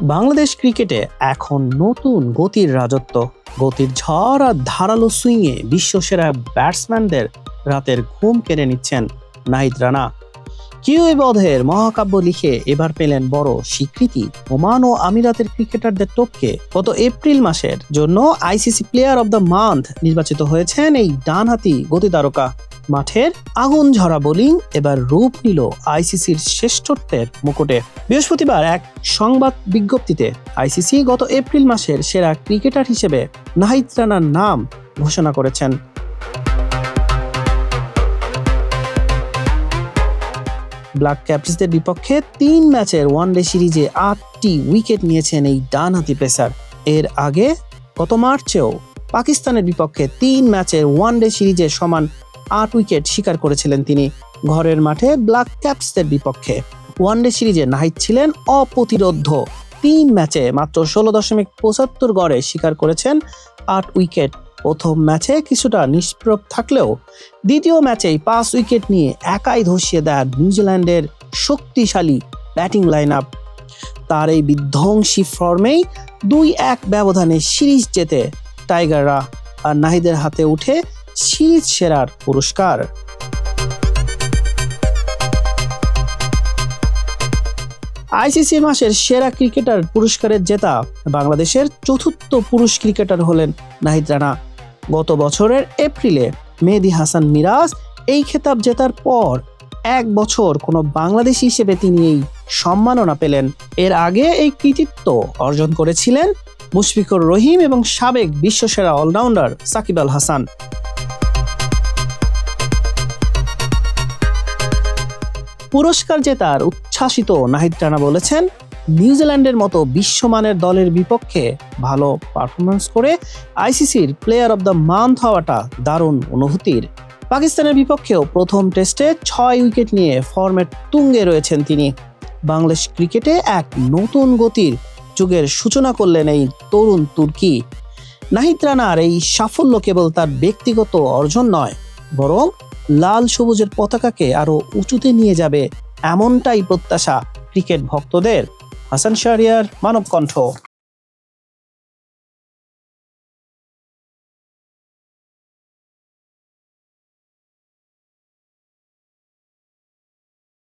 বাংলাদেশ ক্রিকেটে এখন নতুন গতির রাজত্ব। গতির ঝড় আর ধারালো সুইংয়ে বিশ্বসেরা ব্যাটসম্যানদের রাতের ঘুম কেড়ে নিচ্ছেন নাহিদ রানা। কিউএ-বধের মহাকাব্য লিখে এবার পেলেন বড় স্বীকৃতি। ওমান ও আমিরাতের ক্রিকেটারদের টপকে গত এপ্রিল মাসের জন্য ICC player of the month নির্বাচিত হয়েছেন এই ডানহাতি গতিতারকা। মাঠের আগুন ঝরা বোলিং এবার রূপ নিল আইসিসির শ্রেষ্ঠত্বের মুকুটে। বৃহস্পতিবার এক সংবাদ বিজ্ঞপ্তিতে আইসিসি গত এপ্রিল মাসের সেরা ক্রিকেটার হিসেবে নাহিদ রানার নাম ঘোষণা করেছেন। ব্ল্যাক ক্যাপসদের বিপক্ষে ৩ ম্যাচের ওয়ানডে সিরিজে ৮টি উইকেট নিয়েছেন এই ডানহাতি পেসার। এর আগে গত মার্চেও পাকিস্তানের বিপক্ষে ৩ ম্যাচের ওয়ানডে সিরিজে সমান ৮ উইকেট শিকার করেছিলেন তিনি। ঘরের মাঠে ব্ল্যাক ক্যাপসদের বিপক্ষে ওয়ানডে সিরিজে নাহিদ ছিলেন অপ্রতিরোধ্য। ৩ ম্যাচে মাত্র ১৬.৭৫ গড়ে শিকার করেছেন ৮ উইকেট। প্রথম ম্যাচে কিছুটা নিষ্প্রভ থাকলেও দ্বিতীয় ম্যাচেই ৫ উইকেট নিয়ে একাই ধসিয়ে দেন নিউজিল্যান্ডের শক্তিশালী ব্যাটিং লাইন আপ। তার এই বিধ্বংসী ফর্মেই ২-১ ব্যবধানে সিরিজ জেতে টাইগাররা, আর নাহিদের হাতে উঠে সিরিজ সেরার পুরস্কার। আইসিসি মাসের সেরা ক্রিকেটার পুরস্কারের জেতা বাংলাদেশের চতুর্থ পুরুষ ক্রিকেটার হলেন নাহিদ রানা। গত বছরের এপ্রিলে মেহেদী হাসান মিরাজ এই খেতাব জেতার পর ১ বছর কোনো বাংলাদেশি হিসেবে তিনি এই সম্মাননা পেলেন। এর আগে এই কৃতিত্ব অর্জন করেছিলেন মুশফিকুর রহিম এবং সাবেক বিশ্বসেরা অলরাউন্ডার সাকিব আল হাসান। পুরস্কার জেতার উচ্ছ্বাসিত নাহিদ রানা বলেছেন, নিউজিল্যান্ডের মতো বিশ্বমানের দলের বিপক্ষে ভালো পারফরমেন্স করে আইসিসির প্লেয়ার অব দ্য মান্থ হওয়াটা দারুণ অনুভূতির। পাকিস্তানের বিপক্ষেও প্রথম টেস্টে ৬ উইকেট নিয়ে ফর্মের তুঙ্গে রয়েছেন তিনি। বাংলাদেশ ক্রিকেটে এক নতুন গতির যুগের সূচনা করলেন এই তরুণ তুর্কি। নাহিদ রানার এই সাফল্য কেবল তার ব্যক্তিগত অর্জন নয়, বরং লাল সবুজের পতাকাকে আরো উঁচুতে নিয়ে যাবে এমনটাই প্রত্যাশা ক্রিকেট ভক্তদের। হাসান শাহরিয়ার, মানব কণ্ঠ।